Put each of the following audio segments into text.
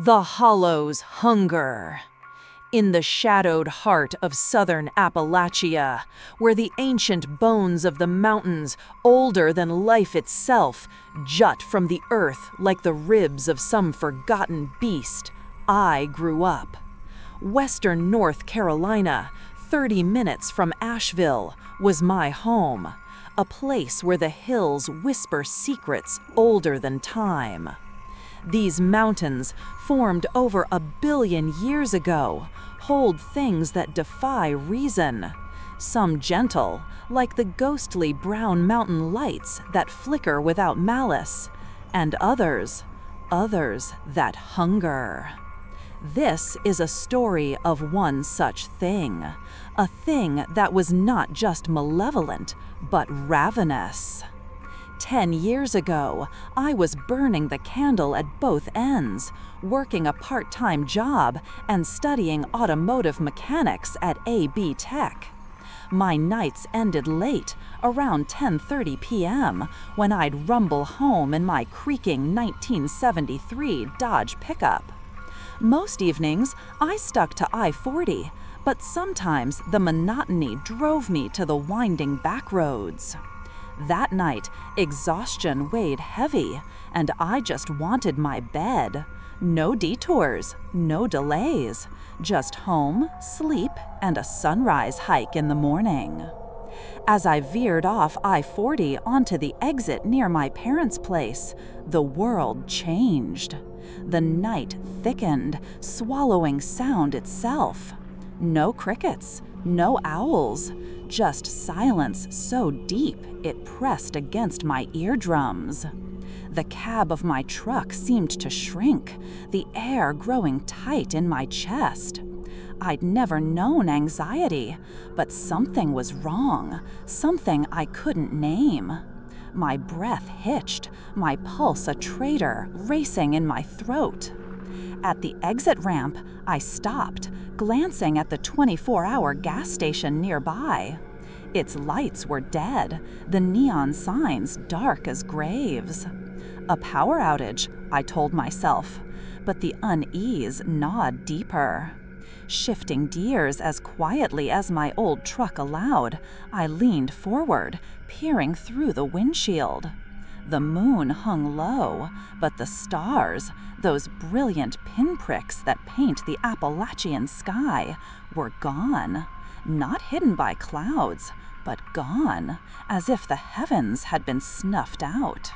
The Hollow's hunger. In the shadowed heart of southern Appalachia, where the ancient bones of the mountains, older than life itself, jut from the earth like the ribs of some forgotten beast, I grew up. Western North Carolina, 30 minutes from Asheville, was my home, a place where the hills whisper secrets older than time. These mountains, formed over 1 billion years ago, hold things that defy reason. Some gentle, like the ghostly brown mountain lights that flicker without malice, and others that hunger. This is a story of one such thing, a thing that was not just malevolent, but ravenous. 10 years ago, I was burning the candle at both ends, working a part-time job and studying automotive mechanics at AB Tech. My nights ended late, around 10:30 p.m., when I'd rumble home in my creaking 1973 Dodge pickup. Most evenings, I stuck to I-40, but sometimes the monotony drove me to the winding back roads. That night, exhaustion weighed heavy, and I just wanted my bed. No detours, no delays, just home, sleep, and a sunrise hike in the morning. As I veered off I-40 onto the exit near my parents' place, the world changed. The night thickened, swallowing sound itself. No crickets, no owls, just silence so deep it pressed against my eardrums. The cab of my truck seemed to shrink, the air growing tight in my chest. I'd never known anxiety, but something was wrong, something I couldn't name. My breath hitched, my pulse a traitor racing in my throat. At the exit ramp, I stopped, glancing at the 24-hour gas station nearby. Its lights were dead, the neon signs dark as graves. A power outage, I told myself, but the unease gnawed deeper. Shifting gears as quietly as my old truck allowed, I leaned forward, peering through the windshield. The moon hung low, but the stars, those brilliant pinpricks that paint the Appalachian sky, were gone. Not hidden by clouds, but gone, as if the heavens had been snuffed out.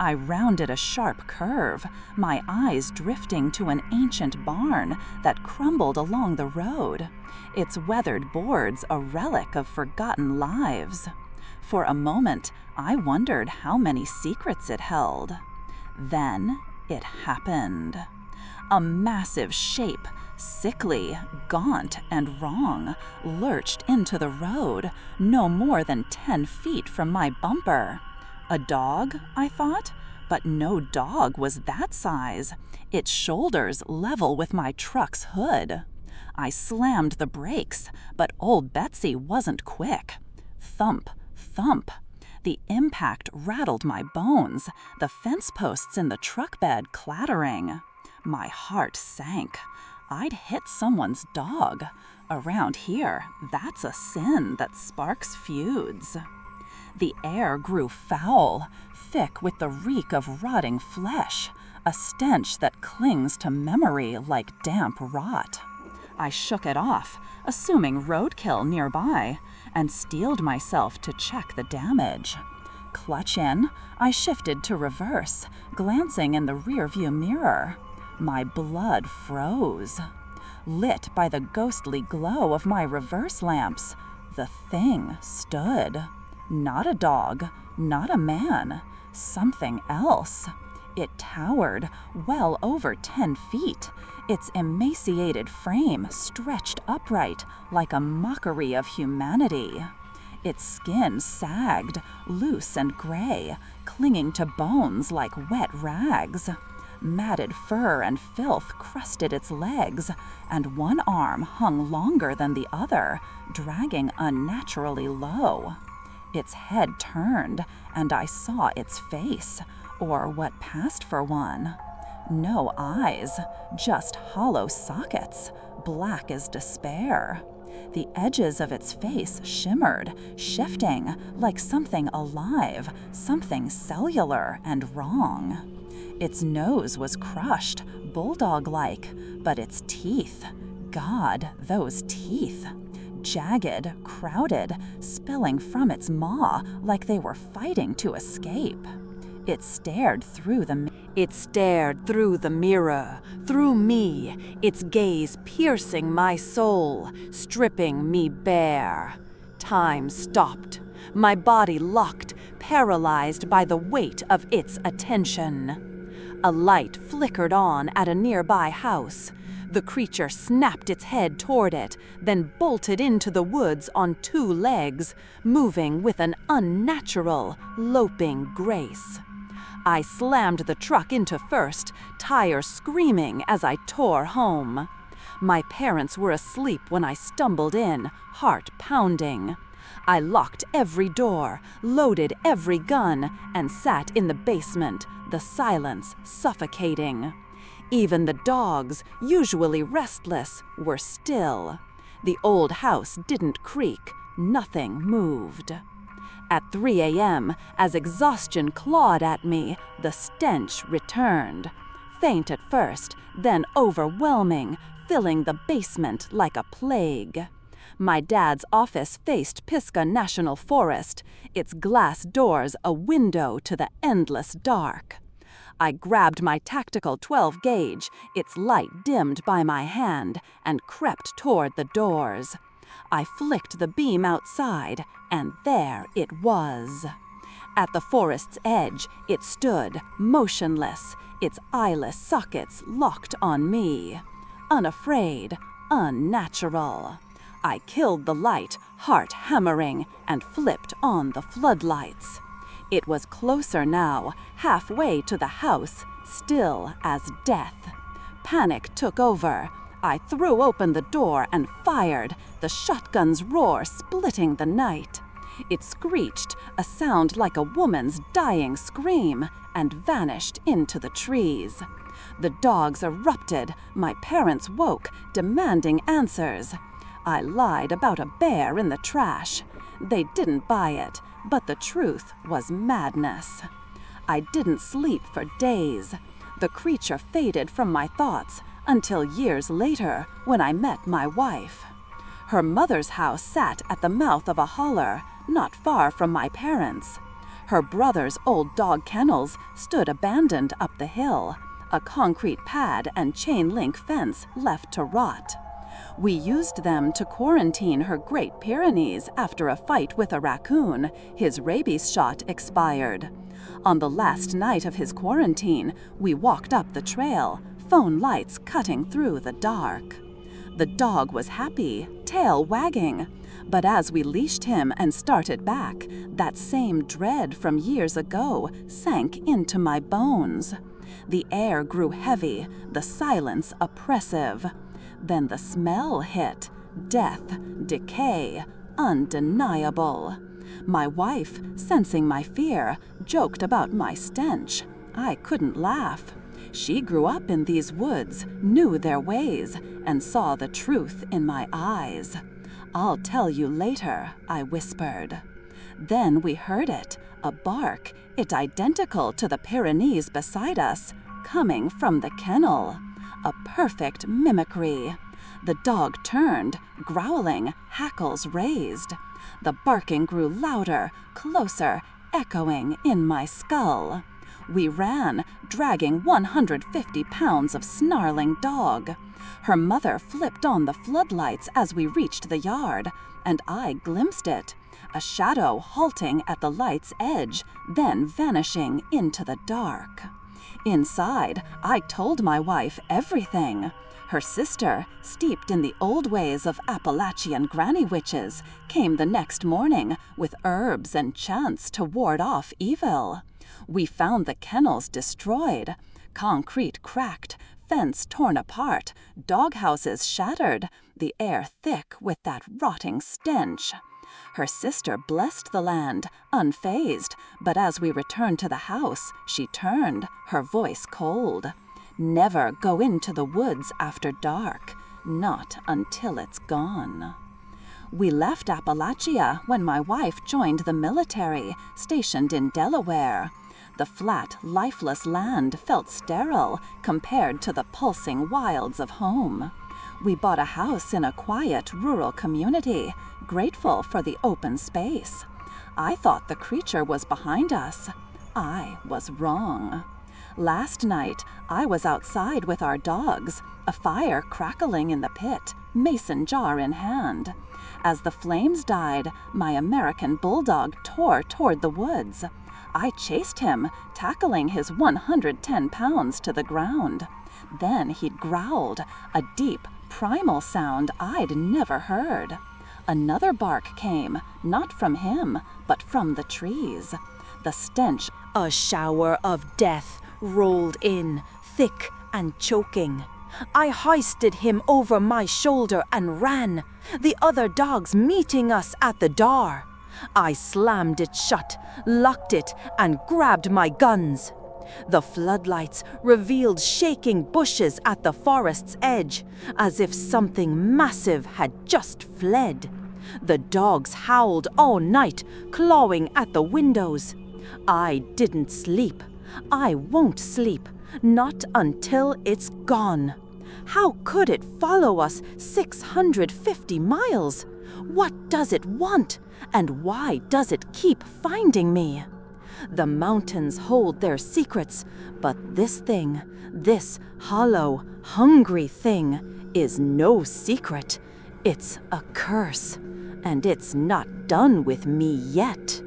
I rounded a sharp curve, my eyes drifting to an ancient barn that crumbled along the road, its weathered boards a relic of forgotten lives. For a moment, I wondered how many secrets it held. Then it happened. A massive shape, sickly, gaunt, and wrong, lurched into the road, no more than 10 feet from my bumper. A dog, I thought, but no dog was that size, its shoulders level with my truck's hood. I slammed the brakes, but old Betsy wasn't quick. Thump, thump. The impact rattled my bones, the fence posts in the truck bed clattering. My heart sank. I'd hit someone's dog. Around here, that's a sin that sparks feuds. The air grew foul, thick with the reek of rotting flesh, a stench that clings to memory like damp rot. I shook it off, assuming roadkill nearby, and steeled myself to check the damage. Clutch in, I shifted to reverse, glancing in the rearview mirror. My blood froze. Lit by the ghostly glow of my reverse lamps, the thing stood. Not a dog, not a man, something else. It towered well over 10 feet, its emaciated frame stretched upright like a mockery of humanity. Its skin sagged, loose and gray, clinging to bones like wet rags. Matted fur and filth crusted its legs, and one arm hung longer than the other, dragging unnaturally low. Its head turned, and I saw its face, or what passed for one. No eyes, just hollow sockets, black as despair. The edges of its face shimmered, shifting, like something alive, something cellular and wrong. Its nose was crushed, bulldog-like, but its teeth, God, those teeth! Jagged, crowded, spilling from its maw like they were fighting to escape. It stared through the mirror, through me, its gaze piercing my soul, stripping me bare. Time stopped, my body locked, paralyzed by the weight of its attention. A light flickered on at a nearby house. The creature snapped its head toward it, then bolted into the woods on 2 legs, moving with an unnatural, loping grace. I slammed the truck into first, tires screaming as I tore home. My parents were asleep when I stumbled in, heart pounding. I locked every door, loaded every gun, and sat in the basement, the silence suffocating. Even the dogs, usually restless, were still. The old house didn't creak, nothing moved. At 3 a.m., as exhaustion clawed at me, the stench returned. Faint at first, then overwhelming, filling the basement like a plague. My dad's office faced Pisgah National Forest, its glass doors a window to the endless dark. I grabbed my tactical 12-gauge, its light dimmed by my hand, and crept toward the doors. I flicked the beam outside, and there it was. At the forest's edge, it stood, motionless, its eyeless sockets locked on me. Unafraid, unnatural. I killed the light, heart hammering, and flipped on the floodlights. It was closer now, halfway to the house, still as death. Panic took over. I threw open the door and fired, the shotgun's roar splitting the night. It screeched, a sound like a woman's dying scream, and vanished into the trees. The dogs erupted. My parents woke, demanding answers. I lied about a bear in the trash. They didn't buy it, but the truth was madness. I didn't sleep for days. The creature faded from my thoughts until years later when I met my wife. Her mother's house sat at the mouth of a holler, not far from my parents'. Her brother's old dog kennels stood abandoned up the hill, a concrete pad and chain-link fence left to rot. We used them to quarantine her Great Pyrenees after a fight with a raccoon. His rabies shot expired. On the last night of his quarantine, we walked up the trail, phone lights cutting through the dark. The dog was happy, tail wagging. But as we leashed him and started back, that same dread from years ago sank into my bones. The air grew heavy, the silence oppressive. Then the smell hit. Death, decay, undeniable. My wife, sensing my fear, joked about my stench. I couldn't laugh. She grew up in these woods, knew their ways, and saw the truth in my eyes. "I'll tell you later," I whispered. Then we heard it, a bark, it identical to the Pyrenees beside us, coming from the kennel. A perfect mimicry. The dog turned, growling, hackles raised. The barking grew louder, closer, echoing in my skull. We ran, dragging 150 pounds of snarling dog. Her mother flipped on the floodlights as we reached the yard, and I glimpsed it, a shadow halting at the light's edge, then vanishing into the dark. Inside, I told my wife everything. Her sister, steeped in the old ways of Appalachian granny witches, came the next morning with herbs and chants to ward off evil. We found the kennels destroyed, concrete cracked, fence torn apart, doghouses shattered, the air thick with that rotting stench. Her sister blessed the land, unfazed, but as we returned to the house, she turned, her voice cold. Never go into the woods after dark, not until it's gone. We left Appalachia when my wife joined the military, stationed in Delaware. The flat, lifeless land felt sterile compared to the pulsing wilds of home. We bought a house in a quiet, rural community, grateful for the open space. I thought the creature was behind us. I was wrong. Last night, I was outside with our dogs, a fire crackling in the pit, mason jar in hand. As the flames died, my American bulldog tore toward the woods. I chased him, tackling his 110 pounds to the ground. Then he'd growled, a deep, primal sound I'd never heard. Another bark came, not from him, but from the trees. The stench, A shower of death rolled in, thick and choking. I hoisted him over my shoulder and ran, the other dogs meeting us at the door. I slammed it shut, locked it, and grabbed my guns. The floodlights revealed shaking bushes at the forest's edge, as if something massive had just fled. The dogs howled all night, clawing at the windows. I didn't sleep. I won't sleep, not until it's gone. How could it follow us 650 miles? What does it want, and why does it keep finding me? The mountains hold their secrets, but this thing, this hollow, hungry thing, is no secret. It's a curse, and it's not done with me yet.